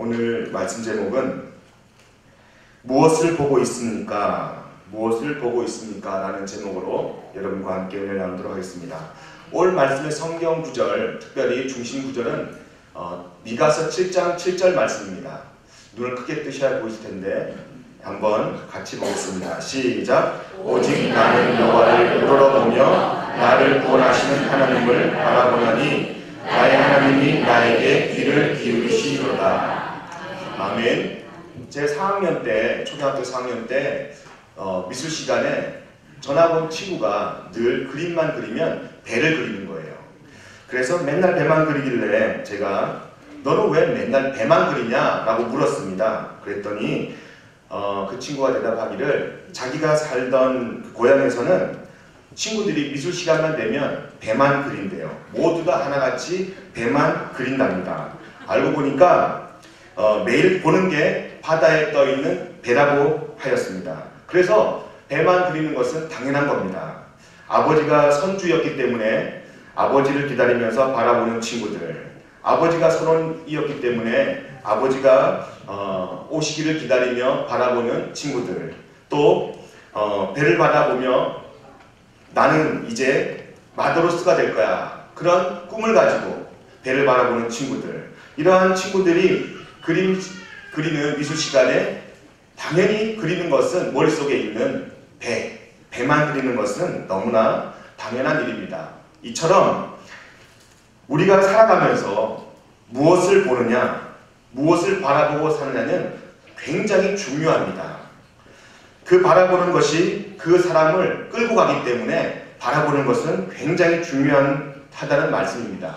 오늘 말씀 제목은 무엇을 보고 있습니까? 무엇을 보고 있습니까? 라는 제목으로 여러분과 함께 은혜를 나누도록 하겠습니다. 오늘 말씀의 성경 구절, 특별히 중심 구절은 미가서 7장 7절 말씀입니다. 눈을 크게 뜨셔야 보이실 텐데 한번 같이 보겠습니다. 시작! 오직 나는 여호와를 우러러보며 나를 구원하시는 하나님을 바라보나니 나의 하나님이 나에게 귀를 기울이시리로다. 아멘. 제 4학년 때, 초등학교 4학년 때 미술 시간에 전학 온 친구가 늘 그림만 그리면 배를 그리는 거예요. 그래서 맨날 배만 그리길래 제가 너는 왜 맨날 배만 그리냐? 라고 물었습니다. 그랬더니 그 친구가 대답하기를 자기가 살던 그 고향에서는 친구들이 미술 시간만 되면 배만 그린대요. 모두 다 하나같이 배만 그린답니다. 알고 보니까 매일 보는 게 바다에 떠있는 배라고 하였습니다. 그래서 배만 그리는 것은 당연한 겁니다. 아버지가 선주였기 때문에 아버지를 기다리면서 바라보는 친구들, 아버지가 선원이었기 때문에 아버지가 오시기를 기다리며 바라보는 친구들, 또 배를 바라보며 나는 이제 마도로스가 될 거야, 그런 꿈을 가지고 배를 바라보는 친구들, 이러한 친구들이 그리는 미술 시간에 당연히 그리는 것은 머릿속에 있는 배만 그리는 것은 너무나 당연한 일입니다. 이처럼 우리가 살아가면서 무엇을 보느냐, 무엇을 바라보고 사느냐는 굉장히 중요합니다. 그 바라보는 것이 그 사람을 끌고 가기 때문에 바라보는 것은 굉장히 중요하다는 말씀입니다.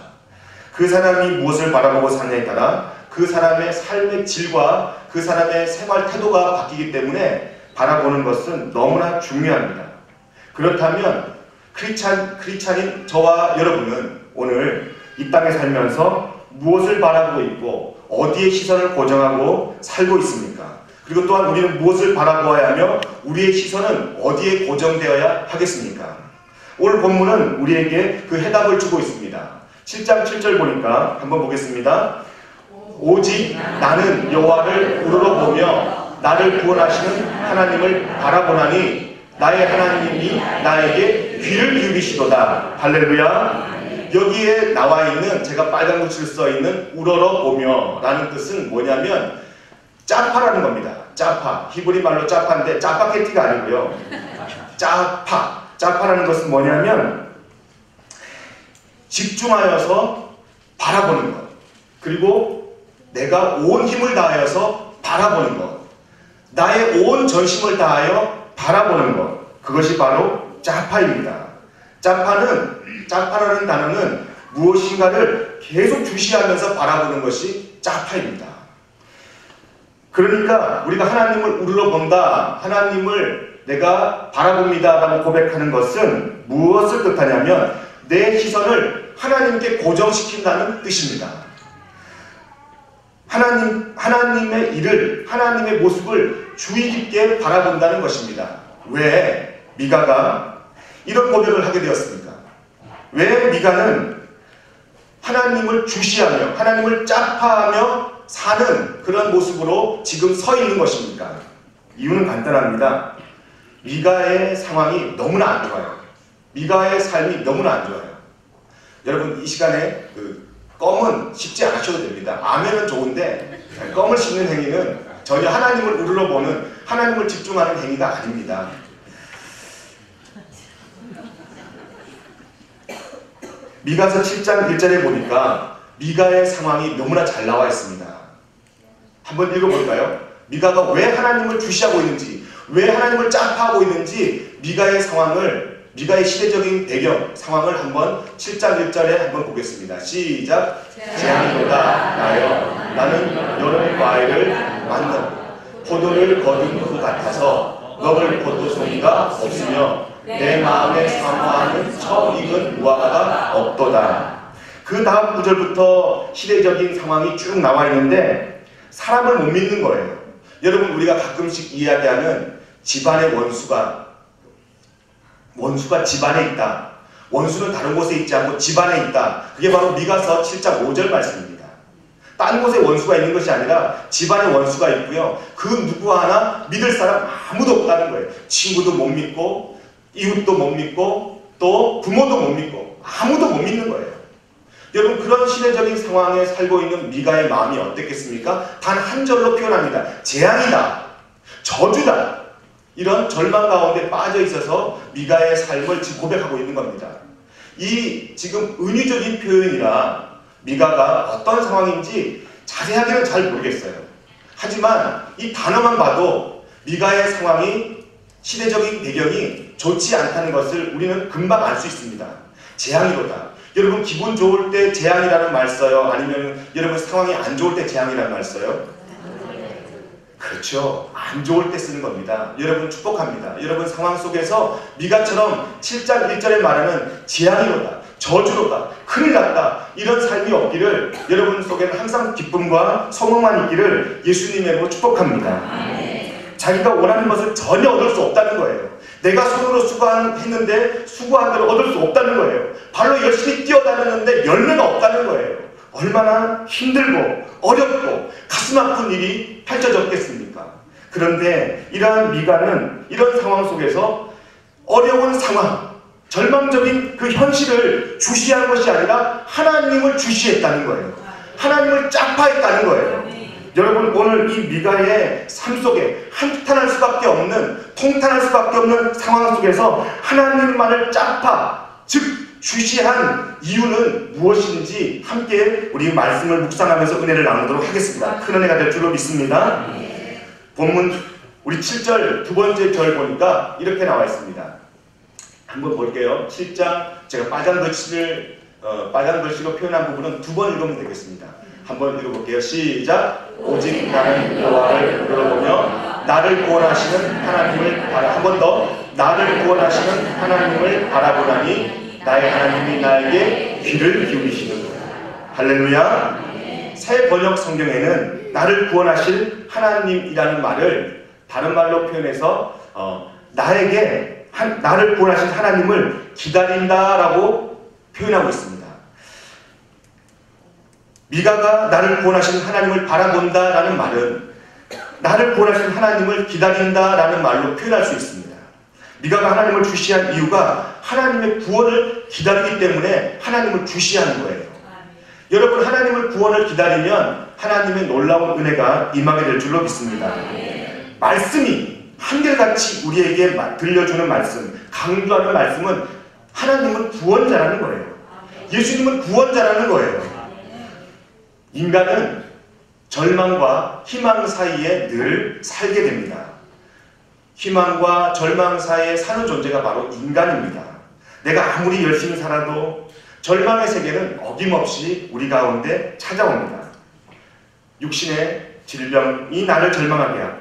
그 사람이 무엇을 바라보고 사느냐에 따라 그 사람의 삶의 질과 그 사람의 생활 태도가 바뀌기 때문에 바라보는 것은 너무나 중요합니다. 그렇다면 크리스찬인 저와 여러분은 오늘 이 땅에 살면서 무엇을 바라보고 있고 어디에 시선을 고정하고 살고 있습니까? 그리고 또한 우리는 무엇을 바라보아야 하며 우리의 시선은 어디에 고정되어야 하겠습니까? 오늘 본문은 우리에게 그 해답을 주고 있습니다. 7장 7절 보니까 한번 보겠습니다. 오직 나는 여호와를 우러러보며 나를 구원하시는 하나님을 바라보나니 나의 하나님이 나에게 귀를 기울이시도다. 할렐루야. 여기에 나와 있는, 제가 빨간 글씨로 써 있는 우러러보며 라는 뜻은 뭐냐면 짜파라는 겁니다. 짜파. 히브리 말로 짜파인데 짜파게티가 아니고요. 짜파. 짜파라는 것은 뭐냐면 집중하여서 바라보는 것. 그리고 내가 온 힘을 다하여서 바라보는 것. 나의 온 전심을 다하여 바라보는 것. 그것이 바로 짜파입니다. 짜파라는 단어는 무엇인가를 계속 주시하면서 바라보는 것이 짜파입니다. 그러니까 우리가 하나님을 우러러본다, 하나님을 내가 바라봅니다 라고 고백하는 것은 무엇을 뜻하냐면 내 시선을 하나님께 고정시킨다는 뜻입니다. 하나님의 일을, 하나님의 모습을 주의 깊게 바라본다는 것입니다. 왜 미가가 이런 고백을 하게 되었습니까? 왜 미가는 하나님을 주시하며 하나님을 짜파하며 사는 그런 모습으로 지금 서 있는 것입니까? 이유는 간단합니다. 미가의 상황이 너무나 안 좋아요. 미가의 삶이 너무나 안 좋아요. 여러분, 이 시간에 껌은 씹지 않으셔도 됩니다. 아멘은 좋은데 껌을 씹는 행위는 전혀 하나님을 우러러보는, 하나님을 집중하는 행위가 아닙니다. 미가서 7장 1절에 보니까 미가의 상황이 너무나 잘 나와 있습니다. 한번 읽어볼까요? 미가가 왜 하나님을 주시하고 있는지, 왜 하나님을 짜파하고 있는지 미가의 상황을, 미가의 시대적인 배경 상황을 한번 7장 1절에 한번 보겠습니다. 시작! 재앙이로다 나여 나는 여름 과일을 만든 포도를 거둔 것 같아서 먹을 포도송이가 없으며 내 마음에 사모하는 처음 익은 무화과가 없도다. 그 다음 구절부터 시대적인 상황이 쭉 나와 있는데 사람을 못 믿는 거예요. 여러분, 우리가 가끔씩 이야기하는 집안의 원수가 집안에 있다. 원수는 다른 곳에 있지 않고 집안에 있다. 그게 바로 미가서 7장 5절 말씀입니다. 딴 곳에 원수가 있는 것이 아니라 집안에 원수가 있고요. 그 누구 하나 믿을 사람 아무도 없다는 거예요. 친구도 못 믿고 이웃도 못 믿고 또 부모도 못 믿고 아무도 못 믿는 거예요. 여러분, 그런 시대적인 상황에 살고 있는 미가의 마음이 어땠겠습니까? 단 한 절로 표현합니다. 재앙이다, 저주다. 이런 절망 가운데 빠져 있어서 미가의 삶을 지금 고백하고 있는 겁니다. 이 지금 은유적인 표현이라 미가가 어떤 상황인지 자세하게는 잘 모르겠어요. 하지만 이 단어만 봐도 미가의 상황이, 시대적인 배경이 좋지 않다는 것을 우리는 금방 알 수 있습니다. 재앙이로다. 여러분, 기분 좋을 때 재앙이라는 말 써요? 아니면 여러분 상황이 안 좋을 때 재앙이라는 말 써요? 그렇죠. 안 좋을 때 쓰는 겁니다. 여러분, 축복합니다. 여러분 상황 속에서 미가처럼 7장 1절에 말하는 재앙이로다, 저주로다, 큰일 났다, 이런 삶이 없기를, 여러분 속에는 항상 기쁨과 성공만 있기를 예수님의 이름으로 축복합니다. 자기가 원하는 것을 전혀 얻을 수 없다는 거예요. 내가 손으로 수고했는데 수고한 대로 얻을 수 없다는 거예요. 발로 열심히 뛰어다녔는데 열매가 없다는 거예요. 얼마나 힘들고 어렵고 가슴 아픈 일이 펼쳐졌겠습니까? 그런데 이러한 미가는 이런 상황 속에서 어려운 상황, 절망적인 그 현실을 주시한 것이 아니라 하나님을 주시했다는 거예요. 하나님을 짝파했다는 거예요. 여러분, 오늘 이 미가의 삶 속에 한탄할 수밖에 없는, 통탄할 수밖에 없는 상황 속에서 하나님만을 짝파, 즉 주시한 이유는 무엇인지 함께 우리 말씀을 묵상하면서 은혜를 나누도록 하겠습니다. 큰 은혜가 될 줄로 믿습니다. 본문 우리 7절 두 번째 절 보니까 이렇게 나와 있습니다. 한번 볼게요. 7장 제가 빨간 글씨로 표현한 부분은 두 번 읽으면 되겠습니다. 한번 읽어볼게요. 시작. 오직 나는 여호와를 물어보며 나를 구원하시는 하나님을 한 번 더. 나를 구원하시는 하나님을 바라보라니 나의 하나님이 나에게 귀를 기울이시는구나. 할렐루야. 새 번역 성경에는 나를 구원하실 하나님이라는 말을 다른 말로 표현해서 나를 구원하신 하나님을 기다린다라고 표현하고 있습니다. 미가가 나를 구원하신 하나님을 바라본다라는 말은 나를 구원하신 하나님을 기다린다라는 말로 표현할 수 있습니다. 미가가 하나님을 주시한 이유가 하나님의 구원을 기다리기 때문에 하나님을 주시하는 거예요. 여러분, 하나님을 구원을 기다리면 하나님의 놀라운 은혜가 임하게 될 줄로 믿습니다. 말씀이 한결같이 우리에게 들려주는 말씀, 강조하는 말씀은 하나님은 구원자라는 거예요. 예수님은 구원자라는 거예요. 인간은 절망과 희망 사이에 늘 살게 됩니다. 희망과 절망 사이에 사는 존재가 바로 인간입니다. 내가 아무리 열심히 살아도 절망의 세계는 어김없이 우리 가운데 찾아옵니다. 육신의 질병이 나를 절망하게 하고,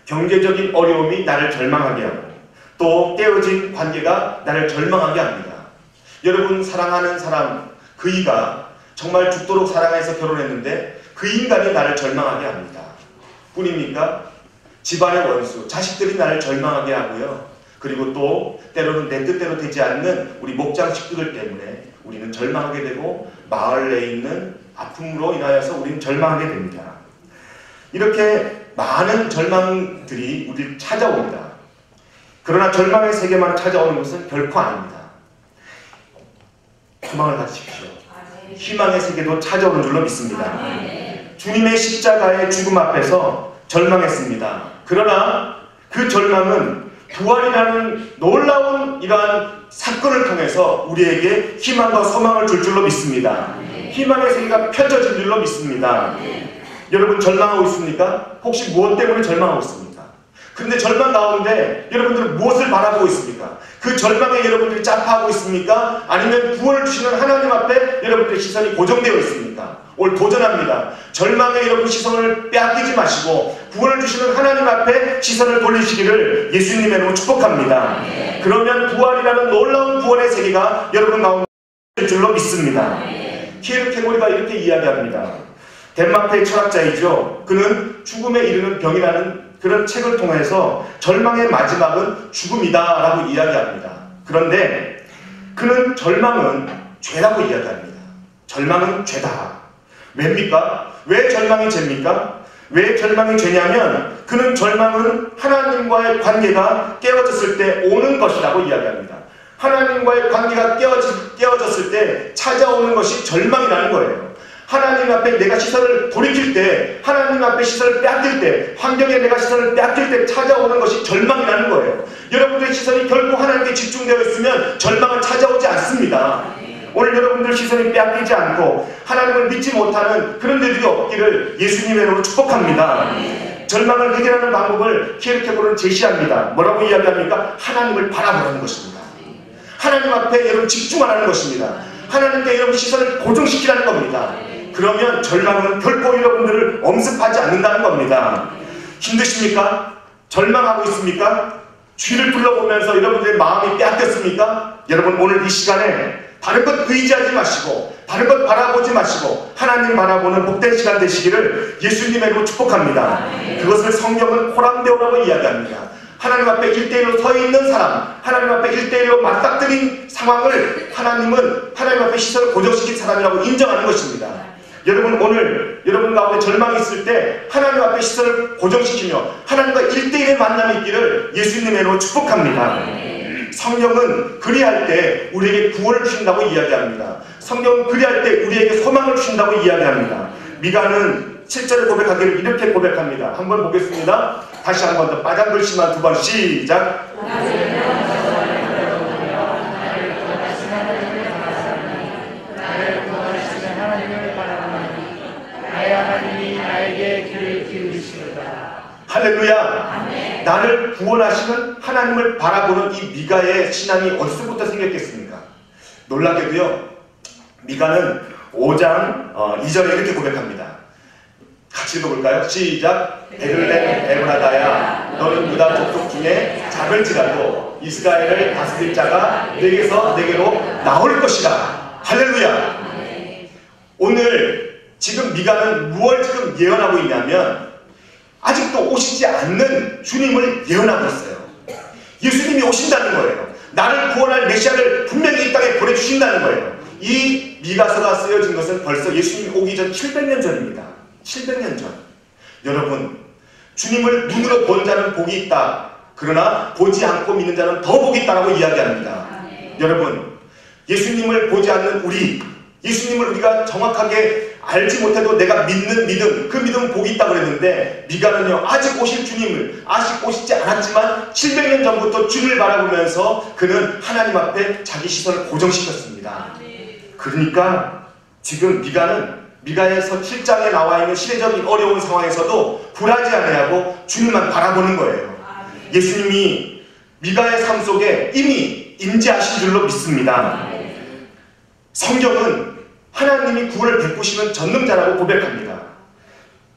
경제적인 어려움이 나를 절망하게 하고, 또 깨어진 관계가 나를 절망하게 합니다. 여러분, 사랑하는 사람, 그이가 정말 죽도록 사랑해서 결혼했는데 그 인간이 나를 절망하게 합니다. 뿐입니까? 집안의 원수, 자식들이 나를 절망하게 하고요. 그리고 또 때로는 내 뜻대로 되지 않는 우리 목장 식구들 때문에 우리는 절망하게 되고, 마을 내에 있는 아픔으로 인하여서 우리는 절망하게 됩니다. 이렇게 많은 절망들이 우리를 찾아옵니다. 그러나 절망의 세계만 찾아오는 것은 결코 아닙니다. 소망을 가지십시오. 희망의 세계도 찾아오는 줄로 믿습니다. 주님의 십자가의 죽음 앞에서 절망했습니다. 그러나 그 절망은 부활이라는 놀라운 이러한 사건을 통해서 우리에게 희망과 소망을 줄 줄로 믿습니다. 희망의 세계가 펼쳐진 줄로 믿습니다. 여러분, 절망하고 있습니까? 혹시 무엇 때문에 절망하고 있습니까? 근데 절망 가운데 여러분들은 무엇을 바라보고 있습니까? 그 절망에 여러분들이 짬파하고 있습니까? 아니면 구원을 주시는 하나님 앞에 여러분들의 시선이 고정되어 있습니까? 오늘 도전합니다. 절망에 여러분 시선을 빼앗기지 마시고 구원을 주시는 하나님 앞에 시선을 돌리시기를 예수님의 이름으로 축복합니다. 그러면 부활이라는 놀라운 구원의 세계가 여러분 가운데 있을 줄로 믿습니다. 키에르케고리가 이렇게 이야기합니다. 덴마크의 철학자이죠. 그는 죽음에 이르는 병이라는 그런 책을 통해서 절망의 마지막은 죽음이다 라고 이야기합니다. 그런데 그는 절망은 죄라고 이야기합니다. 절망은 죄다. 왜입니까? 왜 절망이 죄입니까? 왜 절망이 죄냐면 그는 절망은 하나님과의 관계가 깨어졌을 때 오는 것이라고 이야기합니다. 하나님과의 관계가 깨어졌을 때 찾아오는 것이 절망이라는 거예요. 하나님 앞에 내가 시선을 돌이킬 때, 하나님 앞에 시선을 빼앗길 때, 환경에 내가 시선을 빼앗길 때 찾아오는 것이 절망이라는 거예요. 여러분들의 시선이 결코 하나님께 집중되어 있으면 절망은 찾아오지 않습니다. 오늘 여러분들 시선이 빼앗기지 않고 하나님을 믿지 못하는 그런 일들이 없기를 예수님의 이름으로 축복합니다. 절망을 해결하는 방법을 키에르케고르는 제시합니다. 뭐라고 이야기합니까? 하나님을 바라보는 것입니다. 하나님 앞에 여러분 집중하라는 것입니다. 하나님께 여러분 시선을 고정시키라는 겁니다. 그러면 절망은 결코 여러분들을 엄습하지 않는다는 겁니다. 힘드십니까? 절망하고 있습니까? 주위를 둘러보면서 여러분들의 마음이 빼앗겼습니까? 여러분 오늘 이 시간에 다른 것 의지하지 마시고 다른 것 바라보지 마시고 하나님 바라보는 복된 시간 되시기를 예수님의 이름으로 축복합니다. 그것을 성경은 호람데오라고 이야기합니다. 하나님 앞에 1대1로 서 있는 사람, 하나님 앞에 1대1로 맞닥뜨린 상황을 하나님은 하나님 앞에 시선을 고정시킨 사람이라고 인정하는 것입니다. 여러분 오늘 여러분 가운데 절망이 있을 때 하나님 앞에 시선을 고정시키며 하나님과 1대1의 만남이 있기를 예수님의 이름으로 축복합니다. 성경은 그리할 때 우리에게 구원을 주신다고 이야기합니다. 성경은 그리할 때 우리에게 소망을 주신다고 이야기합니다. 미가는 7절에 고백하기를 이렇게 고백합니다. 한번 보겠습니다. 다시 한 번 더 빨간 글씨만 두 번 시작. 할렐루야. 나를 구원하시는 하나님을 바라보는 이 미가의 신앙이 어디서부터 생겼겠습니까? 놀랍게도요, 미가는 5장 2절에 이렇게 고백합니다. 같이 읽어볼까요? 시작. 베들레헴 에브라다야, 너는 유다 족속 중에 작을지라도 이스라엘을 다스릴 자가 내게서 내게로 나올 것이다. 할렐루야. 오늘 지금 미가는 무엇을 지금 예언하고 있냐면 아직도 오시지 않는 주님을 예언하고 있어요. 예수님이 오신다는 거예요. 나를 구원할 메시아를 분명히 이 땅에 보내주신다는 거예요. 이 미가서가 쓰여진 것은 벌써 예수님이 오기 전 700년 전입니다. 700년 전. 여러분, 주님을 눈으로 본 자는 복이 있다. 그러나 보지 않고 믿는 자는 더 복이 있다라고 이야기합니다. 여러분, 예수님을 보지 않는 우리, 예수님을 우리가 정확하게 알지 못해도 내가 믿는 믿음, 그 믿음은 복이 있다고 그랬는데 미가는요, 아직 오실 주님을, 아직 오시지 않았지만 700년 전부터 주님을 바라보면서 그는 하나님 앞에 자기 시선을 고정시켰습니다. 그러니까 지금 미가에서 7장에 나와 있는 시대적인 어려운 상황에서도 불하지 아니하고 주님만 바라보는 거예요. 예수님이 미가의 삶 속에 이미 임재하신 줄로 믿습니다. 성경은 하나님이 구원을 베푸시는 전능자라고 고백합니다.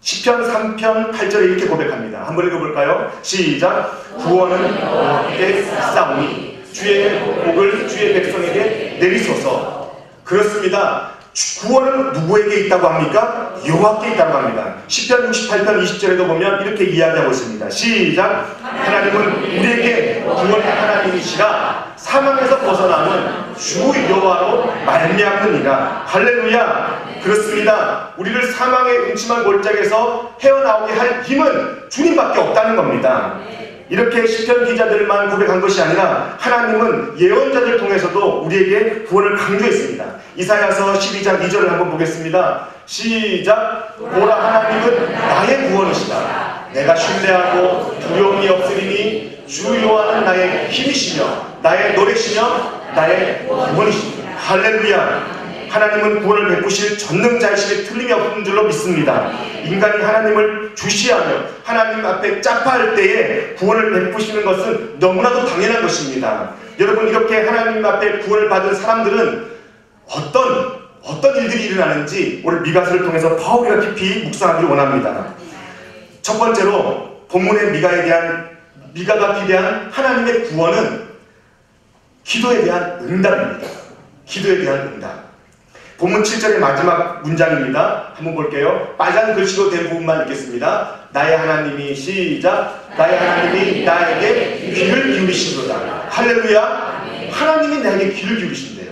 시편 3편 8절에 이렇게 고백합니다. 한번 읽어볼까요? 시작. 구원은 여호와께 있사오니 주의 복을 주의 백성에게 내리소서. 그렇습니다. 구원은 누구에게 있다고 합니까? 여호와께 있다고 합니다. 시편 68편 20절에도 보면 이렇게 이야기하고 있습니다. 시작. 하나님은 우리에게 구원의 하나님이시라 사망에서 벗어남은 주 여호와로 말미암느니라. 할렐루야. 그렇습니다. 우리를 사망의 음침한 골짜기에서 헤어나오게 할 힘은 주님밖에 없다는 겁니다. 이렇게 시편 기자들만 고백한 것이 아니라 하나님은 예언자들 통해서도 우리에게 구원을 강조했습니다. 이사야서 12장 2절을 한번 보겠습니다. 시작. 보라, 하나님은 나의 구원이시다. 내가 신뢰하고 두려움이 없으리니 주 여호와는 나의 힘이시며 나의 노래시며 나의 구원이시다. 할렐루야. 하나님은 구원을 베푸실 전능자이심에 틀림이 없는 줄로 믿습니다. 인간이 하나님을 주시하며 하나님 앞에 짝파할 때에 구원을 베푸시는 것은 너무나도 당연한 것입니다. 여러분, 이렇게 하나님 앞에 구원을 받은 사람들은 어떤 일들이 일어나는지 오늘 미가서를 통해서 더 우리가 깊이 묵상하기를 원합니다. 첫 번째로 본문의 미가가 기대한 하나님의 구원은 기도에 대한 응답입니다. 기도에 대한 응답. 본문 7절의 마지막 문장입니다. 한번 볼게요. 빨간 글씨로 된 부분만 읽겠습니다. 나의 하나님이 시작. 나의 하나님이 나에게 귀를 기울이시도다. 할렐루야. 하나님이 나에게 귀를 기울이신대요.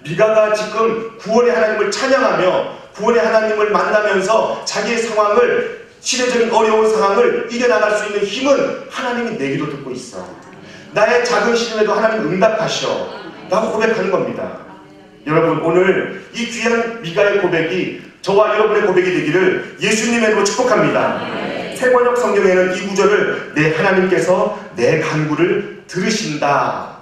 미가가 지금 구원의 하나님을 찬양하며 구원의 하나님을 만나면서 자기의 상황을, 시대적인 어려운 상황을 이겨나갈 수 있는 힘은 하나님이 내 기도 듣고 있어. 나의 작은 시름에도 하나님 응답하셔 라고 고백하는 겁니다. 여러분, 오늘 이 귀한 미가의 고백이 저와 여러분의 고백이 되기를 예수님의 이름으로 축복합니다. 새번역 성경에는 이 구절을 내 하나님께서 내 간구를 들으신다.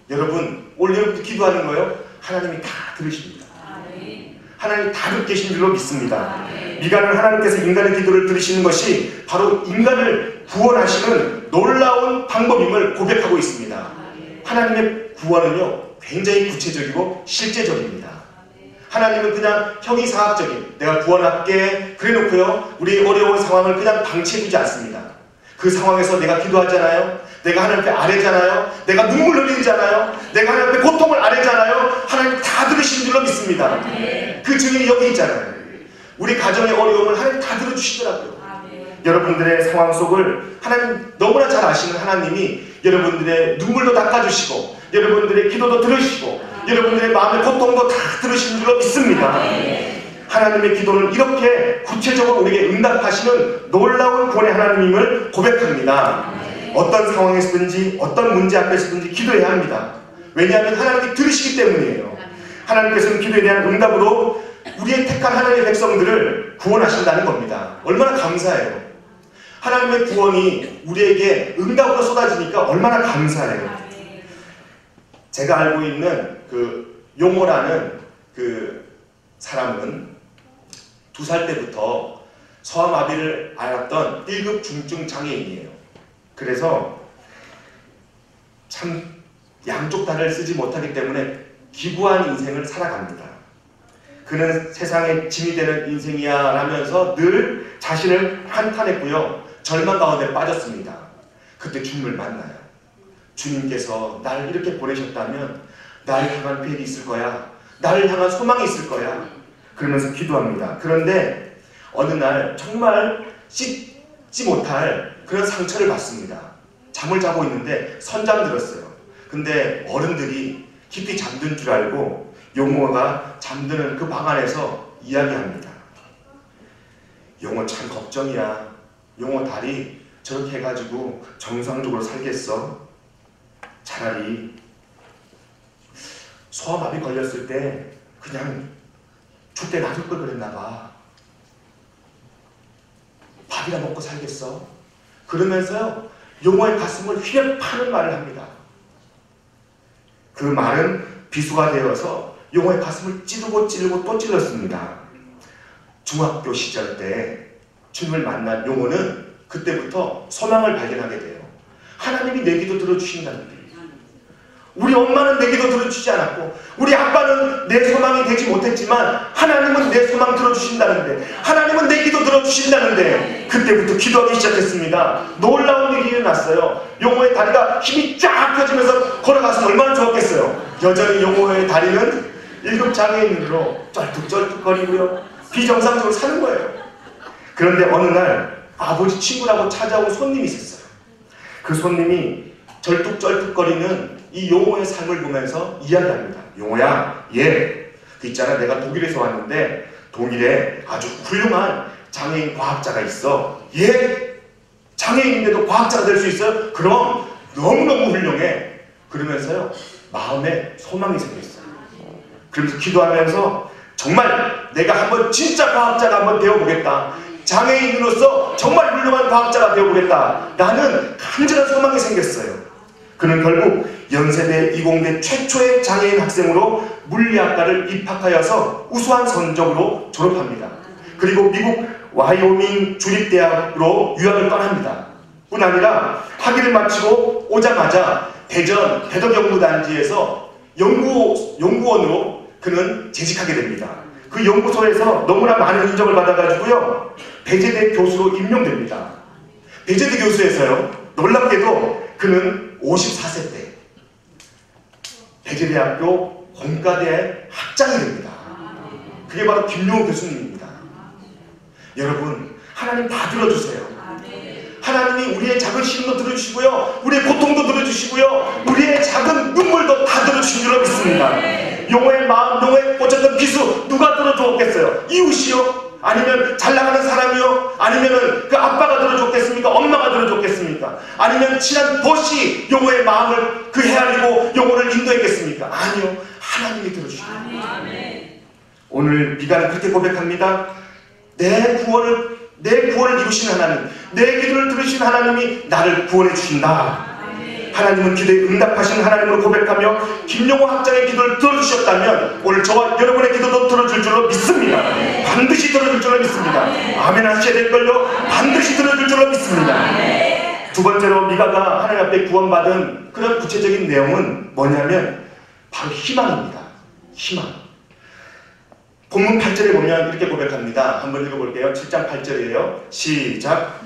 여러분, 올 여러분도 기도하는 거예요? 하나님이 다 들으십니다. 하나님이 다 듣고 계신 줄로 믿습니다. 미가는 하나님께서 인간의 기도를 들으시는 것이 바로 인간을 구원하시는 놀라운 방법임을 고백하고 있습니다. 하나님의 구원은요, 굉장히 구체적이고 실제적입니다. 하나님은 그냥 형이사학적인 내가 구원할게 그래놓고요, 우리 어려운 상황을 그냥 방치해두지 않습니다. 그 상황에서 내가 기도하잖아요, 내가 하나님 앞에 아뢰잖아요, 내가 눈물 흘리잖아요, 내가 하나님 앞에 고통을 아뢰잖아요, 하나님 다 들으시는 줄로 믿습니다. 그 증인이 여기 있잖아요. 우리 가정의 어려움을 하나님 다 들어주시더라고요. 여러분들의 상황 속을 하나님 너무나 잘 아시는 하나님이 여러분들의 눈물도 닦아주시고 여러분들의 기도도 들으시고 여러분들의 마음의 고통도 다 들으시는 줄로 믿습니다. 하나님의 기도는 이렇게 구체적으로 우리에게 응답하시는 놀라운 구원의 하나님임을 고백합니다. 어떤 상황에서든지 어떤 문제 앞에서든지 기도해야 합니다. 왜냐하면 하나님이 들으시기 때문이에요. 하나님께서는 기도에 대한 응답으로 우리의 택한 하나님의 백성들을 구원하신다는 겁니다. 얼마나 감사해요. 하나님의 구원이 우리에게 응답으로 쏟아지니까 얼마나 감사해요. 제가 알고 있는 그 용호라는 그 사람은 2살 때부터 소아마비를 앓았던 1급 중증 장애인이에요. 그래서 참 양쪽 다리를 쓰지 못하기 때문에 기부한 인생을 살아갑니다. 그는 세상에 짐이 되는 인생이야 라면서 늘 자신을 한탄했고요, 절망 가운데 빠졌습니다. 그때 주님을 만나요. 주님께서 나를 이렇게 보내셨다면 나를 향한 계획이 있을 거야, 나를 향한 소망이 있을 거야 그러면서 기도합니다. 그런데 어느 날 정말 씻지 못할 그런 상처를 받습니다. 잠을 자고 있는데 선잠 들었어요. 근데 어른들이 깊이 잠든 줄 알고 용호가 잠드는 그 방 안에서 이야기합니다. 용호 참 걱정이야. 용호 다리 저렇게 해가지고 정상적으로 살겠어? 차라리 소아마비 걸렸을 때 그냥 죽게 놔둘 걸 그랬나봐. 밥이나 먹고 살겠어? 그러면서요, 용호의 가슴을 휘려 파는 말을 합니다. 그 말은 비수가 되어서 용호의 가슴을 찌르고 찌르고 또 찔렀습니다. 중학교 시절 때 주님을 만난 용호는 그때부터 소망을 발견하게 돼요. 하나님이 내 기도 들어주신다는 데, 우리 엄마는 내 기도 들어주지 않았고 우리 아빠는 내 소망이 되지 못했지만 하나님은 내 소망 들어주신다는데, 하나님은 내 기도 들어주신다는데, 그때부터 기도하기 시작했습니다. 놀라운 일이 일어났어요. 용호의 다리가 힘이 쫙 펴지면서 걸어가서 얼마나 좋았겠어요. 여전히 용호의 다리는 1급 장애인으로 쩔뚝쩔뚝거리고요, 비정상적으로 사는 거예요. 그런데 어느 날 아버지 친구라고 찾아온 손님이 있었어요. 그 손님이 절뚝절뚝거리는 이 용호의 삶을 보면서 이야기합니다. 용호야, 그 있잖아, 내가 독일에서 왔는데 독일에 아주 훌륭한 장애인 과학자가 있어. 장애인인데도 과학자가 될 수 있어요? 그럼 너무너무 훌륭해. 그러면서요, 마음에 소망이 생겼어요. 그러면서 기도하면서 정말 내가 한번 진짜 과학자가 한번 되어보겠다, 장애인으로서 정말 훌륭한 과학자가 되어보겠다 라는 간절한 소망이 생겼어요. 그는 결국 연세대 이공대 최초의 장애인 학생으로 물리학과를 입학하여서 우수한 성적으로 졸업합니다. 그리고 미국 와이오밍 주립대학으로 유학을 떠납니다. 뿐 아니라 학위를 마치고 오자마자 대전 대덕연구단지에서 연구원으로 그는 재직하게 됩니다. 그 연구소에서 너무나 많은 인정을 받아가지고요, 배재대 교수로 임명됩니다. 배재대 교수에서요, 놀랍게도 그는 54세 때 배재대학교 공과대 학장이 됩니다. 그게 바로 김용호 교수님입니다. 여러분, 하나님 다 들어주세요. 하나님이 우리의 작은 시름도 들어주시고요, 우리의 고통도 들어주시고요, 우리의 작은 눈물도 다 들어주신 줄로 믿습니다. 용호의 마음, 용호의 꽂혔던 비수 누가 들어주었겠어요? 없겠어요? 이웃이요? 아니면 잘 나가는 사람이요? 아니면은 그 아빠가 들어줬겠습니까? 엄마가 들어줬겠습니까? 아니면 친한 보시 용호의 마음을 그 헤아리고 용호를 인도했겠습니까? 아니요. 하나님이 들어주십니다. 오늘 미가는 그렇게 고백합니다. 내 구원을 이루신 하나님, 내 기도를 들으신 하나님이 나를 구원해 주신다. 하나님은 기도에 응답하신 하나님으로 고백하며 김용호 학장의 기도를 들어주셨다면 오늘 저와 여러분의 기도도 들어줄 줄로 믿습니다. 반드시 들어줄 줄로 믿습니다. 아멘 하셔야 될걸요. 반드시 들어줄 줄로 믿습니다. 두 번째로 미가가 하나님 앞에 구원받은 그런 구체적인 내용은 뭐냐면 바로 희망입니다. 희망. 본문 8절에 보면 이렇게 고백합니다. 한번 읽어볼게요. 7장 8절이에요. 시작.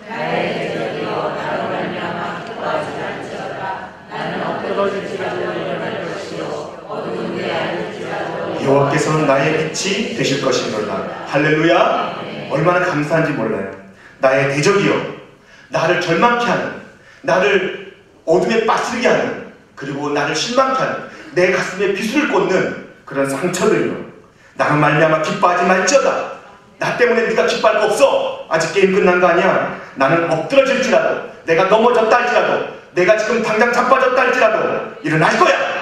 여호와께서는 나의 빛이 되실 것이니라. 할렐루야. 얼마나 감사한지 몰라요. 나의 대적이요, 나를 절망케 하는, 나를 어둠에 빠뜨리게 하는, 그리고 나를 실망케 하는, 내 가슴에 비수를 꽂는 그런 상처들이요, 나로 말미암아 기뻐하지 말지어다. 나 때문에 네가 기뻐할 거 없어. 아직 게임 끝난 거 아니야. 나는 엎드러질지라도, 내가 넘어졌다 할지라도, 내가 지금 당장 자빠졌다 할지라도 일어날 거야.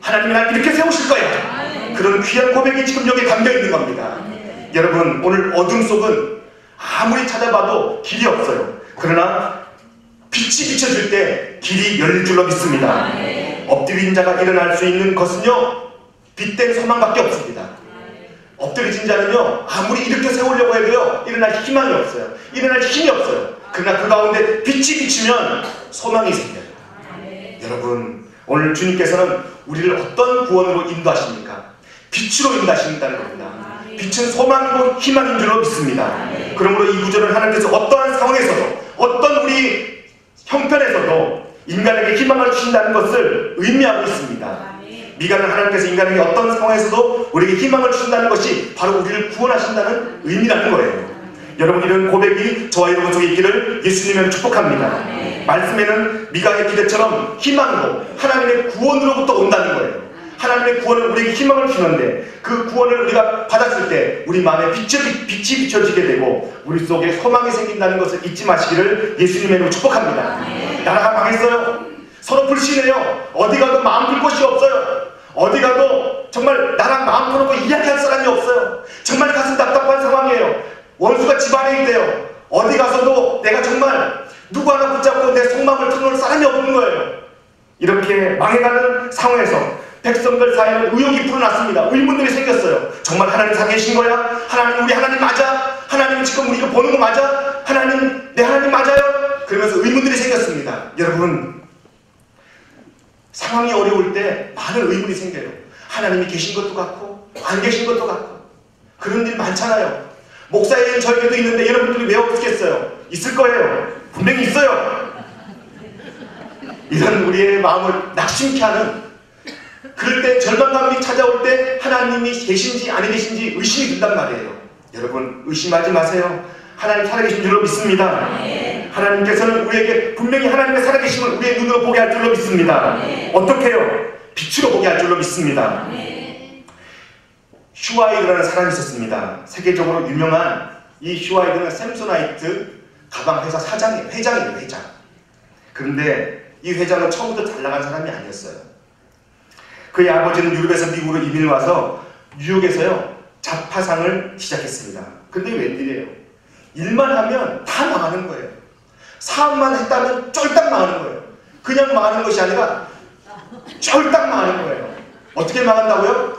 하나님이 날 이렇게 세우실 거야. 그런 귀한 고백이 지금 여기에 담겨있는 겁니다. 여러분, 오늘 어둠 속은 아무리 찾아봐도 길이 없어요. 그러나 빛이 비춰질 때 길이 열릴 줄로 믿습니다. 엎드린 자가 일어날 수 있는 것은요, 빛된 소망밖에 없습니다. 엎드려진 자는요, 아무리 일으켜 세우려고 해도요, 일어날 희망이 없어요. 일어날 힘이 없어요. 그러나 그 가운데 빛이 비치면 소망이 생겨요. 여러분, 오늘 주님께서는 우리를 어떤 구원으로 인도하십니까? 빛으로 인도하신다는 겁니다. 빛은 소망이고 희망인 줄로 믿습니다. 그러므로 이 구절은 하나님께서 어떠한 상황에서도, 어떤 우리 형편에서도 인간에게 희망을 주신다는 것을 의미하고 있습니다. 미가는 하나님께서 인간에게 어떤 상황에서도 우리에게 희망을 주신다는 것이 바로 우리를 구원하신다는 의미라는 거예요. 여러분, 이런 고백이 저와 여러분 속에 있기를 예수님을 축복합니다. 말씀에는 미가의 기대처럼 희망으로 하나님의 구원으로부터 온다는 거예요. 하나님의 구원은 우리에게 희망을 주는데 그 구원을 우리가 받았을 때 우리 마음에 빛이 비춰지게 되고 우리 속에 소망이 생긴다는 것을 잊지 마시기를 예수님의 이름으로 축복합니다. 나라가 망했어요. 서로 불신해요. 어디 가도 마음 둘 곳이 없어요. 어디 가도 정말 나랑 마음 터놓고 이야기할 사람이 없어요. 정말 가슴 답답한 상황이에요. 원수가 집안에 있대요. 어디 가서도 내가 정말 누구 하나 붙잡고 내 속마음을 털어놓을 사람이 없는 거예요. 이렇게 망해가는 상황에서 백성들 사이에는 의혹이 불어났습니다. 의문들이 생겼어요. 정말 하나님 살아계신 거야? 하나님, 우리 하나님 맞아? 하나님 지금 우리가 보는 거 맞아? 하나님, 내 하나님 맞아요? 그러면서 의문들이 생겼습니다. 여러분, 상황이 어려울 때 많은 의문이 생겨요. 하나님이 계신 것도 같고 안 계신 것도 같고 그런 일 많잖아요. 목사인 저에게도 있는데 여러분들이 왜 없겠어요? 있을 거예요. 분명히 있어요. 이런 우리의 마음을 낙심케 하는, 그럴 때 절망감이 찾아올 때 하나님이 계신지 안 계신지 의심이 든단 말이에요. 여러분, 의심하지 마세요. 하나님 살아계신 줄로 믿습니다. 하나님께서는 우리에게 분명히 하나님의 살아계심을 우리의 눈으로 보게 할 줄로 믿습니다. 어떻게 해요? 빛으로 보게 할 줄로 믿습니다. 휴아이드라는 사람이 있었습니다. 세계적으로 유명한 이 휴아이드는 샘소나이트 가방 회사 사장이에요. 회장이에요. 회장. 그런데 이 회장은 처음부터 잘 나간 사람이 아니었어요. 그의 아버지는 유럽에서 미국으로 이민을 와서 뉴욕에서요 잡화상을 시작했습니다. 근데 웬일이에요? 일만 하면 다 망하는 거예요. 사업만 했다면 쫄딱 망하는 거예요. 그냥 망하는 것이 아니라 쫄딱 망하는 거예요. 어떻게 망한다고요?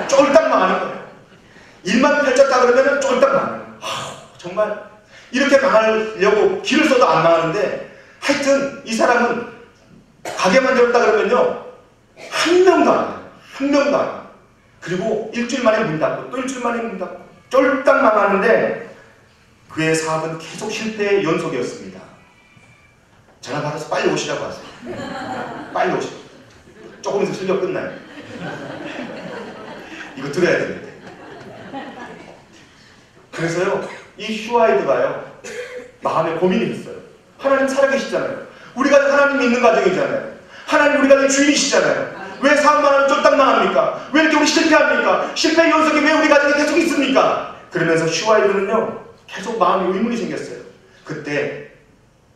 쫄딱 망하는 거예요. 일만 펼쳤다 그러면 쫄딱 망하는 거예요. 정말 이렇게 망하려고 길을 써도 안 망하는데, 하여튼 이 사람은 가게만 열었다 그러면요 한 명도 안 해요. 한 명도 안 해요. 그리고 일주일 만에 문 닫고 또 일주일 만에 문 닫고 쫄딱 망하는데 그의 사업은 계속 실패의 연속이었습니다. 전화 받아서 빨리 오시라고 하세요. 빨리 오시라고. 조금 있으면 실력 끝나요. 이거 들어야 되는데. 그래서요 이 휴아이드가요 마음에 고민이 있어요. 하나님 살아계시잖아요. 우리가 하나님 믿는 가정이잖아요. 하나님 우리 가정의 주인이시잖아요. 왜 사업만 하면 쫄딱 망합니까? 왜 이렇게 우리 실패합니까? 실패의 연속이 왜 우리 가정에 계속 있습니까? 그러면서 슈와이드는요 계속 마음에 의문이 생겼어요. 그때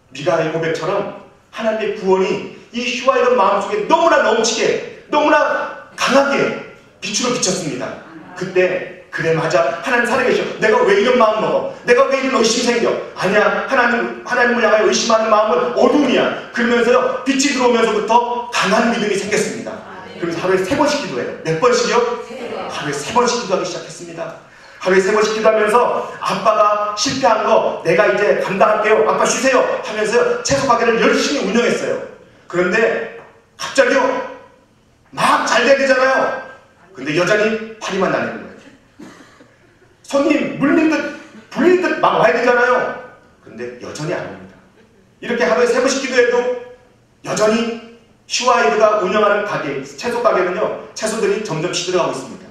미가의 고백처럼 하나님의 구원이 이 슈와이드 마음속에 너무나 넘치게 너무나 강하게 빛으로 비쳤습니다. 그때 그래 맞아 하나님 살아계셔. 내가 왜 이런 마음 먹어? 내가 왜 이런 의심이 생겨? 아니야 하나님을 향하여 의심하는 마음은 어둠이야. 그러면서요 빛이 들어오면서부터 강한 믿음이 생겼습니다. 그래서 하루에 3번씩 기도해요. 몇 번씩이요? 하루에 3번씩 기도하기 시작했습니다. 하루에 3번씩 기도하면서 아빠가 실패한 거 내가 이제 감당할게요. 아빠 쉬세요 하면서 채소 가게를 열심히 운영했어요. 그런데 갑자기요 막 잘 돼야 되잖아요. 근데 여전히 파리만 나는 거예요. 손님 물린 듯 불린 듯 막 와야 되잖아요. 근데 여전히 안 옵니다. 이렇게 하루에 3번씩 기도해도 여전히 슈와이드가 운영하는 가게, 채소 가게는요 채소들이 점점 시들어가고 있습니다.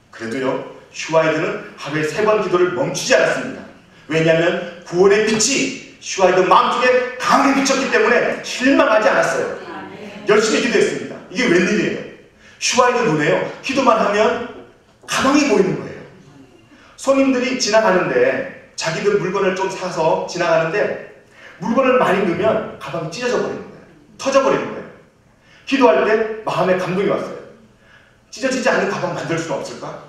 그래도요 슈와이드는 하루에 3번 기도를 멈추지 않았습니다. 왜냐하면 구원의 빛이 슈와이드 마음속에 강하게 비쳤기 때문에 실망하지 않았어요. 열심히 기도했습니다. 이게 웬일이에요? 슈와이드 눈에요 기도만 하면 가방이 보이는 거예요. 손님들이 지나가는데 자기들 물건을 좀 사서 지나가는데 물건을 많이 넣으면 가방이 찢어져 버리는 거예요. 터져버리는 거예요. 기도할 때 마음에 감동이 왔어요. 찢어지지 않은 가방 만들 수는 없을까?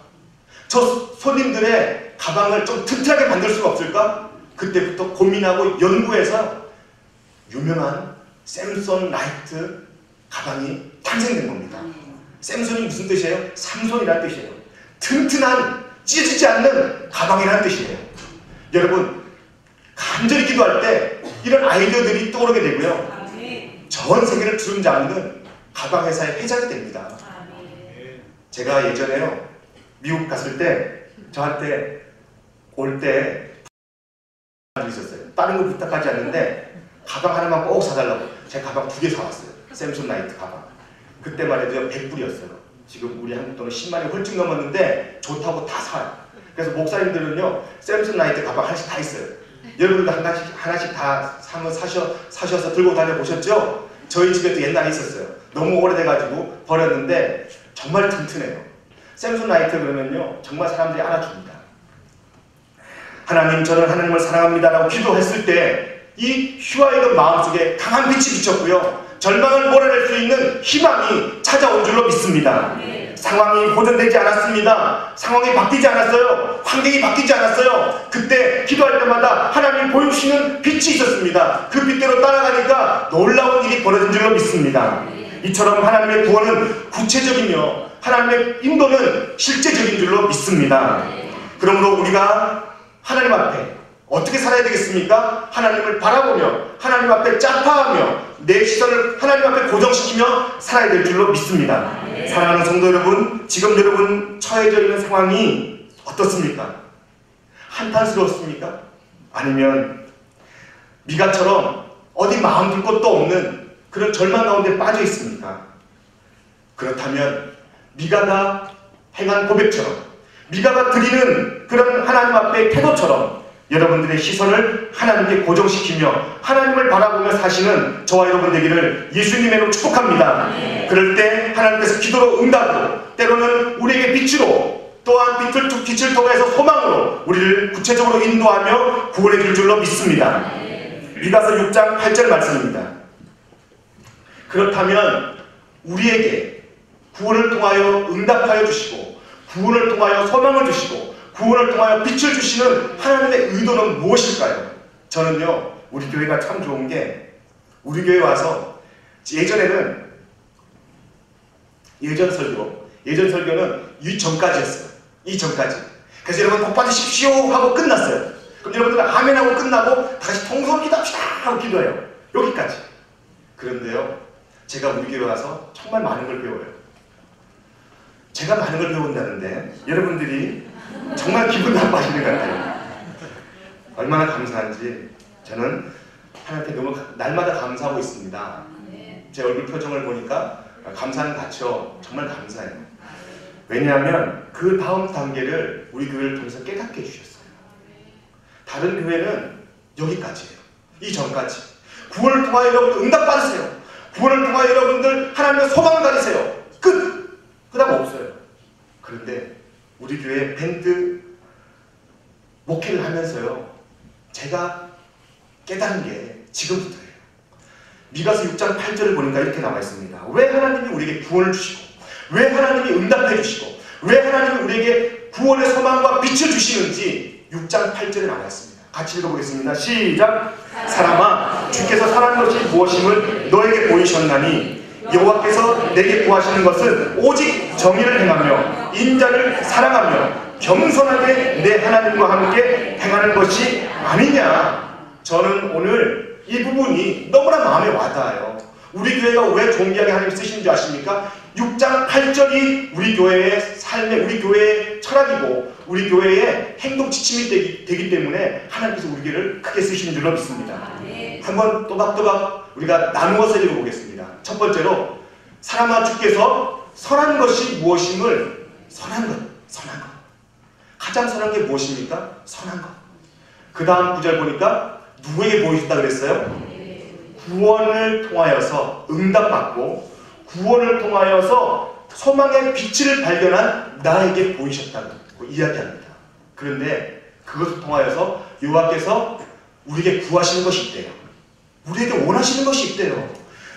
저 손님들의 가방을 좀 튼튼하게 만들 수가 없을까? 그때부터 고민하고 연구해서 유명한 샘손 나이트 가방이 탄생된 겁니다. 샘손이 무슨 뜻이에요? 삼손이라는 뜻이에요. 튼튼한 찢어지지 않는 가방이라는 뜻이에요. 여러분 간절히 기도할 때 이런 아이디어들이 떠오르게 되고요. 전 세계를 주름잡는 가방 회사의 회장이 됩니다. 제가 예전에요 미국 갔을 때 저한테 올 때 있었어요. 다른 거 부탁하지 않는데 가방 하나만 꼭 사달라고 제가 가방 2개 사왔어요. 샘손 나이트 가방. 그때만 해도 100불이었어요. 지금 우리 한국 돈은 10만이 훌쩍 넘었는데 좋다고 다 사요. 그래서 목사님들은요 샘손 나이트 가방 하나씩 다 있어요. 여러분도 하나씩 다 사셔서 들고 다녀보셨죠? 저희 집에도 옛날에 있었어요. 너무 오래돼가지고 버렸는데 정말 튼튼해요. 샘손 나이트 그러면요 정말 사람들이 알아줍니다. 하나님 저는 하나님을 사랑합니다 라고 기도했을 때 이 슈와이드 마음속에 강한 빛이 비쳤고요 절망을 몰아낼 수 있는 희망이 찾아온 줄로 믿습니다. 상황이 호전되지 않았습니다. 상황이 바뀌지 않았어요. 환경이 바뀌지 않았어요. 그때 기도할 때마다 하나님 보여주시는 빛이 있었습니다. 그 빛대로 따라가니까 놀라운 일이 벌어진 줄로 믿습니다. 이처럼 하나님의 구원은 구체적이며 하나님의 인도는 실제적인 줄로 믿습니다. 그러므로 우리가 하나님 앞에 어떻게 살아야 되겠습니까? 하나님을 바라보며 하나님 앞에 짬파하며 내 시선을 하나님 앞에 고정시키며 살아야 될 줄로 믿습니다. 사랑하는 성도 여러분, 지금 여러분 처해져 있는 상황이 어떻습니까? 한탄스러웠습니까? 아니면 미가처럼 어디 마음 둘 곳도 없는 그런 절망 가운데 빠져 있습니까? 그렇다면 미가가 행한 고백처럼 미가가 드리는 그런 하나님 앞의 태도처럼 여러분들의 시선을 하나님께 고정시키며 하나님을 바라보며 사시는 저와 여러분 되기를 예수님의 이름으로 축복합니다. 그럴 때 하나님께서 기도로 응답으로 때로는 우리에게 빛으로 또한 빛을 통해서 소망으로 우리를 구체적으로 인도하며 구원해 줄 줄로 믿습니다. 미가서 6장 8절 말씀입니다. 그렇다면 우리에게 구원을 통하여 응답하여 주시고 구원을 통하여 소망을 주시고 구원을 통하여 빛을 주시는 하나님의 의도는 무엇일까요? 저는요 우리 교회가 참 좋은 게 우리 교회 와서 예전에는 예전 설교는 이전까지였어요. 이전까지. 그래서 여러분 복 받으십시오 하고 끝났어요. 그럼 여러분들 아멘 하고 끝나고 다시 통성을 기도합시다 하고 기도해요. 여기까지. 그런데요 제가 우리 교회 와서 정말 많은 걸 배워요. 제가 많은 걸 배운다는데 여러분들이 정말 기분 나빠하시는 것 같아요. 얼마나 감사한지 저는 하나님께 너무 날마다 감사하고 있습니다. 제 얼굴 표정을 보니까 감사는 같죠. 정말 감사해요. 왜냐하면 그 다음 단계를 우리 교회를 통해서 깨닫게 해주셨어요. 다른 교회는 여기까지예요. 이전까지. 구원을 통하여 여러분들 응답받으세요. 구원을 통하여 여러분들 하나님의 소망을 가지세요. 그다음 없어요. 그런데 우리 교회 밴드 목회를 하면서요, 제가 깨달은 게 지금부터예요. 미가서 6장 8절을 보니까 이렇게 나와 있습니다. 왜 하나님이 우리에게 구원을 주시고, 왜 하나님이 응답해 주시고, 왜 하나님이 우리에게 구원의 소망과 빛을 주시는지 6장 8절에 나와 있습니다. 같이 읽어보겠습니다. 시작! 사람아, 주께서 선한 것이 무엇임을 너에게 보이셨나니 여호와께서 내게 구하시는 것은 오직 정의를 행하며 인자를 사랑하며 겸손하게 내 하나님과 함께 행하는 것이 아니냐. 저는 오늘 이 부분이 너무나 마음에 와닿아요. 우리 교회가 왜 존귀하게 하나님 쓰신 줄 아십니까? 6장 8절이 우리 교회의 삶의, 우리 교회의 철학이고 우리 교회의 행동 지침이 되기 때문에 하나님께서 우리 교회를 크게 쓰시는 줄로 믿습니다. 한번 또박또박 우리가 나누어서 읽어보겠습니다. 첫 번째로, 사람아, 주께서 선한 것이 무엇임을, 선한 것. 가장 선한 게 무엇입니까? 선한 것. 그 다음 구절 보니까 누구에게 보이셨다 그랬어요? 구원을 통하여서 응답받고 구원을 통하여서 소망의 빛을 발견한 나에게 보이셨다고 이야기합니다. 그런데 그것을 통하여서 여호와께서 우리에게 구하시는 것이 있대요. 우리에게 원하시는 것이 있대요.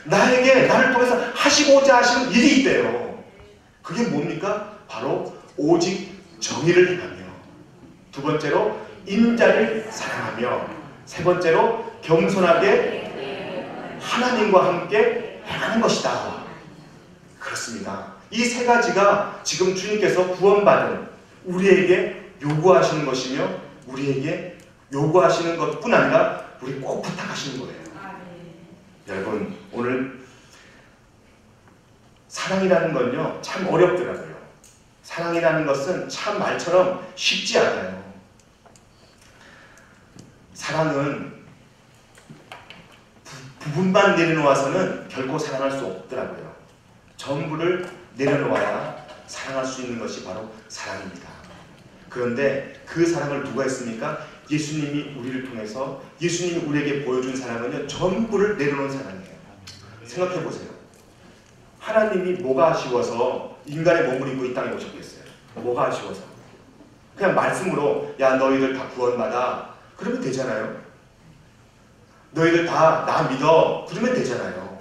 나를 통해서 하시고자 하시는 일이 있대요. 그게 뭡니까? 바로 오직 정의를 행하며, 두 번째로 인자를 사랑하며, 세 번째로 겸손하게 하나님과 함께 행하는 것이다. 그렇습니다. 이 세 가지가 지금 주님께서 구원받은 우리에게 요구하시는 것이며, 우리에게 요구하시는 것뿐 아니라 우리 꼭 부탁하시는 거예요. 여러분, 오늘 사랑이라는 건요, 참 어렵더라고요. 사랑이라는 것은 참 말처럼 쉽지 않아요. 사랑은 부분만 내려놓아서는 결코 사랑할 수 없더라고요. 전부를 내려놓아야 사랑할 수 있는 것이 바로 사랑입니다. 그런데 그 사랑을 누가 했습니까? 예수님이 우리를 통해서, 예수님이 우리에게 보여준 사랑은요, 전부를 내려놓은 사랑이에요. 생각해 보세요. 하나님이 뭐가 아쉬워서 인간의 몸을 입고 이 땅에 오셨겠어요? 뭐가 아쉬워서? 그냥 말씀으로, 야, 너희들 다 구원받아, 그러면 되잖아요. 너희들 다 나 믿어, 그러면 되잖아요.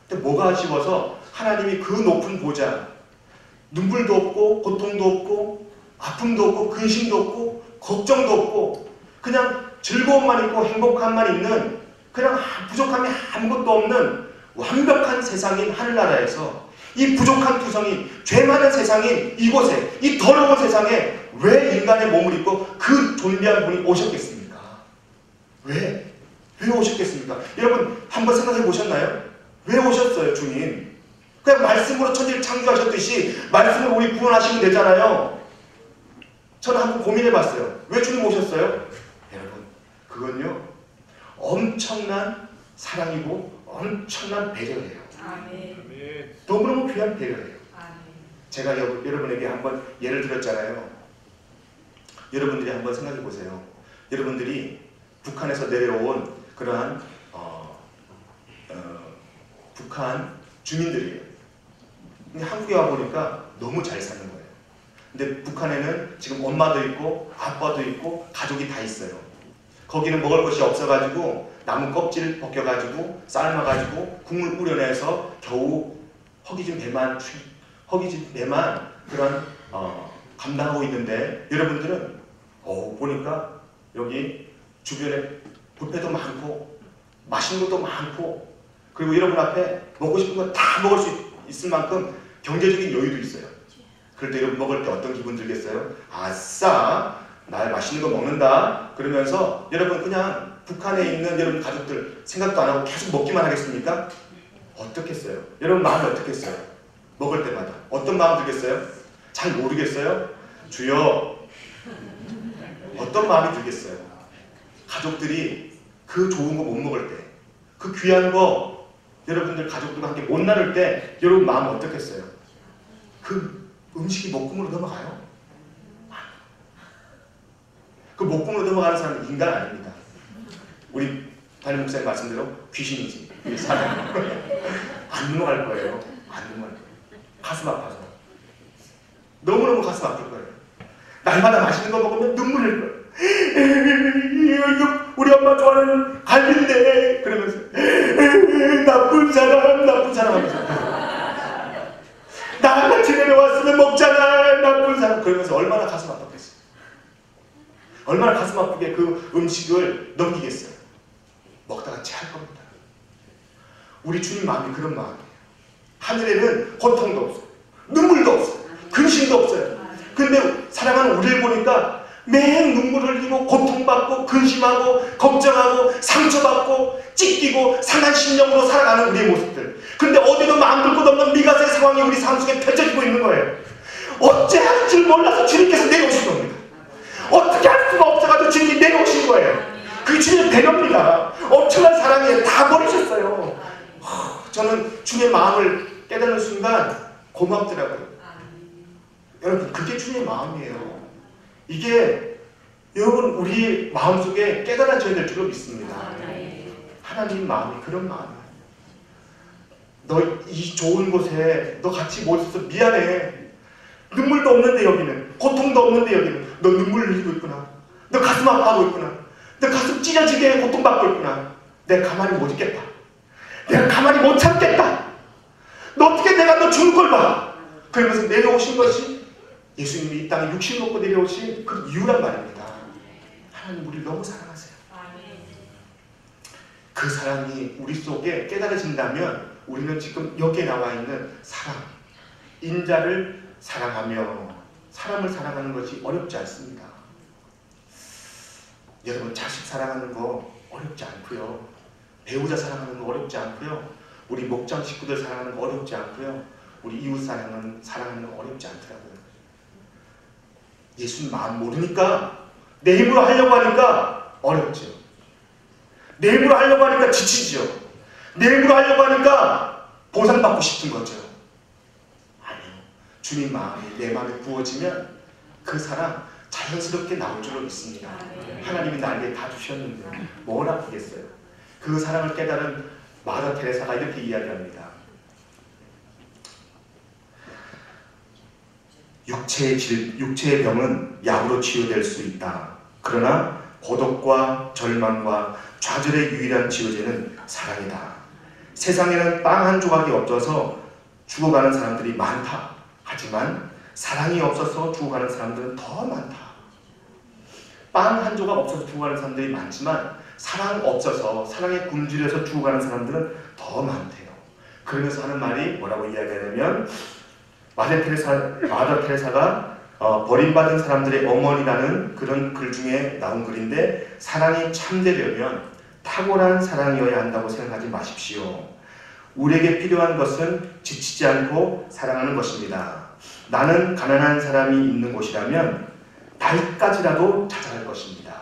근데 뭐가 아쉬워서 하나님이 그 높은 보좌, 눈물도 없고 고통도 없고 아픔도 없고 근심도 없고 걱정도 없고 그냥 즐거움만 있고 행복함만 있는, 그냥 부족함이 아무것도 없는 완벽한 세상인 하늘나라에서 이 부족한 투성인, 죄 많은 세상인 이곳에, 이 더러운 세상에 왜 인간의 몸을 입고 그 존귀한 분이 오셨겠습니까? 왜 오셨겠습니까? 여러분, 한번 생각해 보셨나요? 왜 오셨어요, 주님? 그냥 말씀으로 천지를 창조하셨듯이 말씀으로 우리 구원하시면 되잖아요. 저는 한번 고민해 봤어요. 왜 주님 오셨어요? 여러분, 그건요, 엄청난 사랑이고 엄청난 배려예요. 너무너무 귀한 배려예요. 제가 여러분에게 한번 예를 들었잖아요. 여러분들이 한번 생각해 보세요. 여러분들이 북한에서 내려온 그러한 북한 주민들이에요. 근데 한국에 와보니까 너무 잘 사는 거예요. 근데 북한에는 지금 엄마도 있고 아빠도 있고 가족이 다 있어요. 거기는 먹을 것이 없어가지고 나무 껍질 벗겨가지고 삶아가지고 국물 우려내서 겨우 허기진 배만 그런 감당하고 있는데, 여러분들은 보니까 여기 주변에 뷔페도 많고 맛있는 것도 많고, 그리고 여러분 앞에 먹고 싶은 거 다 먹을 수 있을 만큼 경제적인 여유도 있어요. 그럴 때 여러분 먹을 때 어떤 기분 들겠어요? 아싸, 나 맛있는 거 먹는다 그러면서 여러분 그냥 북한에 있는 여러분 가족들 생각도 안 하고 계속 먹기만 하겠습니까? 어떻겠어요? 여러분 마음이 어떻겠어요? 먹을 때마다 어떤 마음 들겠어요? 잘 모르겠어요? 주여, 어떤 마음이 들겠어요? 가족들이 그 좋은 거 못 먹을 때, 그 귀한 거 여러분들 가족들과 함께 못 나눌 때 여러분 마음 어떻겠어요? 그 음식이 목구멍으로 넘어가요? 그 목구멍으로 넘어가는 사람은 인간 아닙니다. 우리 담임 목사님 말씀대로 귀신이지. 사람 안 넘어갈 거예요. 안 넘어갈 거예요. 가슴 아파서. 너무너무 가슴 아플 거예요. 날마다 맛있는 거 먹으면 눈물 날 거예요. 우리 엄마 좋아하는 갈비인데 그러면서 나쁜 사람 하면서 나같이 내려왔으면 먹잖아 나쁜 사람 그러면서 얼마나 가슴 아팠겠어요. 얼마나 가슴 아프게 그 음식을 넘기겠어요. 먹다가 체할 겁니다. 우리 주님 마음이 그런 마음이에요. 하늘에는 고통도 없어요. 눈물도 없어요. 근심도 없어요. 근데 사랑하는 우리를 보니까 매일 눈물 흘리고 고통받고 근심하고 걱정하고 상처받고 찢기고 상한 심령으로 살아가는 우리의 모습들. 근데 어디도 마음 둘 곳 없는 미가사의 상황이 우리 삶 속에 펼쳐지고 있는 거예요. 어째 할 줄 몰라서 주님께서 내려오신 겁니다. 어떻게 할 수가 없어가지고 주님이 내려오신 거예요. 그게 주님의 배려입니다. 엄청난 사랑이에요. 다 버리셨어요. 저는 주님의 마음을 깨닫는 순간 고맙더라고요. 여러분 그게 주님의 마음이에요. 이게 여러분 우리 마음속에 깨달아져야 될 줄로 믿습니다. 하나님 마음이 그런 마음이에요. 너 이 좋은 곳에 너 같이 못 있어서 미안해. 눈물도 없는데 여기는 고통도 없는데 여기는 너 눈물 흘리고 있구나. 너 가슴 아파하고 있구나. 너 가슴 찢어지게 고통받고 있구나. 내가 가만히 못 있겠다. 내가 가만히 못 참겠다. 너 어떻게 내가 너 죽는 걸 봐. 그러면서 내려오신 것이 예수님이 이 땅에 육신 먹고 내려오신 그 이유란 말입니다. 하나님 우리를 너무 사랑하세요. 그 사랑이 우리 속에 깨달아진다면 우리는 지금 여기에 나와 있는 사랑, 인자를 사랑하며 사람을 사랑하는 것이 어렵지 않습니다. 여러분 자식 사랑하는 거 어렵지 않고요. 배우자 사랑하는 거 어렵지 않고요. 우리 목장 식구들 사랑하는 거 어렵지 않고요. 우리 이웃 사랑하는 거 어렵지 않더라고요. 예수님 마음 모르니까 내 힘으로 하려고 하니까 어렵죠. 내 힘으로 하려고 하니까 지치죠. 내 힘으로 하려고 하니까 보상받고 싶은 거죠. 아니요. 주님 마음이 내 마음에 부어지면 그 사랑 자연스럽게 나올 줄로 믿습니다. 하나님이 나에게 다 주셨는데 뭘 아프겠어요. 그 사랑을 깨달은 마더 테레사가 이렇게 이야기합니다. 육체의 병은 약으로 치유될 수 있다. 그러나 고독과 절망과 좌절의 유일한 치유제는 사랑이다. 세상에는 빵 한 조각이 없어서 죽어가는 사람들이 많다. 하지만 사랑이 없어서 죽어가는 사람들은 더 많다. 빵 한 조각 없어서 죽어가는 사람들이 많지만 사랑 없어서 사랑에 굶주려서 죽어가는 사람들은 더 많대요. 그러면서 하는 말이 뭐라고 이야기하냐면 마더 테레사가 버림받은 사람들의 어머니라는 그런 글 중에 나온 글인데 사랑이 참되려면 탁월한 사랑이어야 한다고 생각하지 마십시오. 우리에게 필요한 것은 지치지 않고 사랑하는 것입니다. 나는 가난한 사람이 있는 곳이라면 달까지라도 찾아갈 것입니다.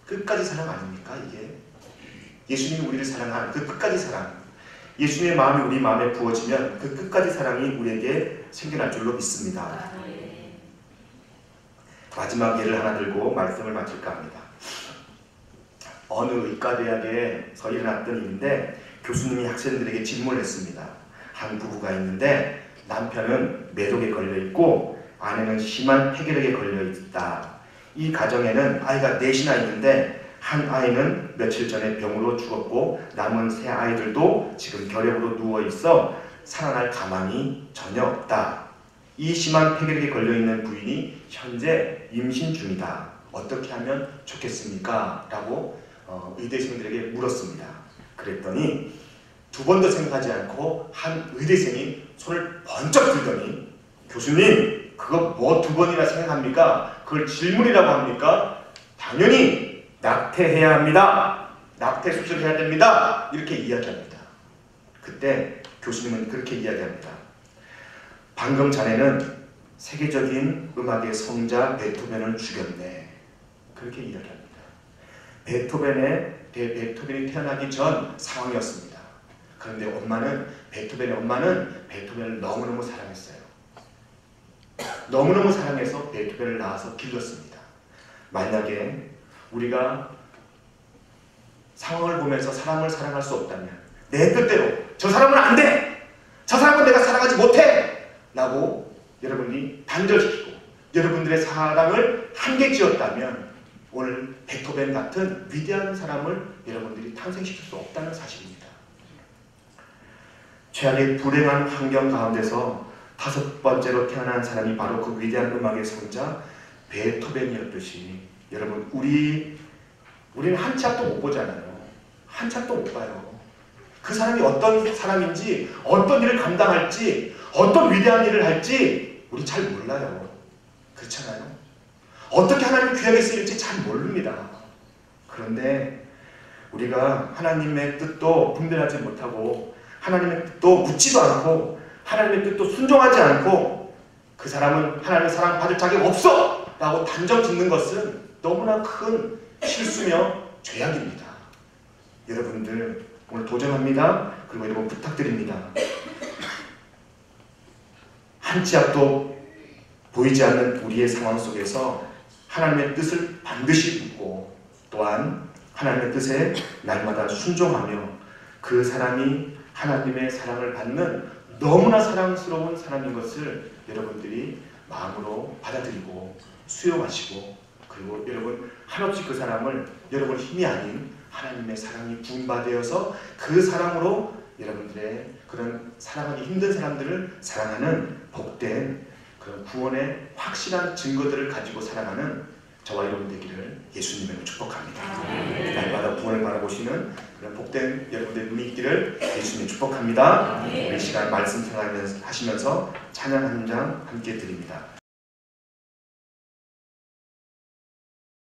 끝까지 사랑 아닙니까 이게? 예수님이 우리를 사랑한 그 끝까지 사랑. 예수님의 마음이 우리 마음에 부어지면 그 끝까지 사랑이 우리에게 생겨날 줄로 믿습니다. 마지막 예를 하나 들고 말씀을 마칠까 합니다. 어느 의과대학에서 일어났던 일인데 교수님이 학생들에게 질문을 했습니다. 한 부부가 있는데 남편은 매독에 걸려있고 아내는 심한 폐결핵에 걸려있다. 이 가정에는 아이가 넷이나 있는데 한 아이는 며칠 전에 병으로 죽었고 남은 세 아이들도 지금 결핵으로 누워있어 살아날 가망이 전혀 없다. 이 심한 폐결핵에 걸려있는 부인이 현재 임신 중이다. 어떻게 하면 좋겠습니까? 라고 의대생들에게 물었습니다. 그랬더니 두 번도 생각하지 않고 한 의대생이 손을 번쩍 들더니 교수님 그거 뭐 두 번이나 생각합니까? 그걸 질문이라고 합니까? 당연히 낙태해야 합니다. 낙태 수술해야 됩니다. 이렇게 이야기합니다. 그때 교수님은 그렇게 이야기합니다. 방금 자네는 세계적인 음악의 성자 베토벤을 죽였네. 그렇게 이야기합니다. 베토벤이 태어나기 전 상황이었습니다. 그런데 베토벤의 엄마는 베토벤을 너무너무 사랑했어요. 너무너무 사랑해서 베토벤을 낳아서 길렀습니다. 만약에 우리가 상황을 보면서 사람을 사랑할 수 없다면 내 뜻대로 저 사람은 안 돼! 저 사람은 내가 사랑하지 못해! 라고 여러분이 단절시키고 사랑을 한계 지었다면 오늘 베토벤 같은 위대한 사람을 여러분들이 탄생시킬 수 없다는 사실입니다. 최악의 불행한 환경 가운데서 5번째로 태어난 사람이 바로 그 위대한 음악의 성자 베토벤이었듯이 여러분 우리는 한 치 앞도 못 보잖아요. 한 치 앞도 못 봐요. 그 사람이 어떤 사람인지, 어떤 일을 감당할지, 어떤 위대한 일을 할지 우리 잘 몰라요. 그렇잖아요. 어떻게 하나님의 귀하게 쓰일지 잘 모릅니다. 그런데 우리가 하나님의 뜻도 분별하지 못하고 하나님의 뜻도 묻지도 않고 하나님의 뜻도 순종하지 않고 그 사람은 하나님의 사랑 받을 자격 없어! 라고 단정 짓는 것은 너무나 큰 실수며 죄악입니다. 여러분들 오늘 도전합니다. 그리고 여러분 부탁드립니다. 한 치 앞도 보이지 않는 우리의 상황 속에서 하나님의 뜻을 반드시 묻고 또한 하나님의 뜻에 날마다 순종하며 그 사람이 하나님의 사랑을 받는 너무나 사랑스러운 사람인 것을 여러분들이 마음으로 받아들이고 수용하시고 그리고 여러분 한없이 그 사람을 여러분 힘이 아닌 하나님의 사랑이 부음받아서 그 사랑으로 여러분들의 그런 사랑하기 힘든 사람들을 사랑하는 복된 그런 구원의 확실한 증거들을 가지고 살아가는 저와 여러분 되기를 예수님으로 축복합니다. 날마다 구원을 바라보시는 그런 복된 여러분들의 눈이 있기를 예수님 축복합니다. 우리 시간 말씀 생활하시면서 찬양 한 장 함께 드립니다.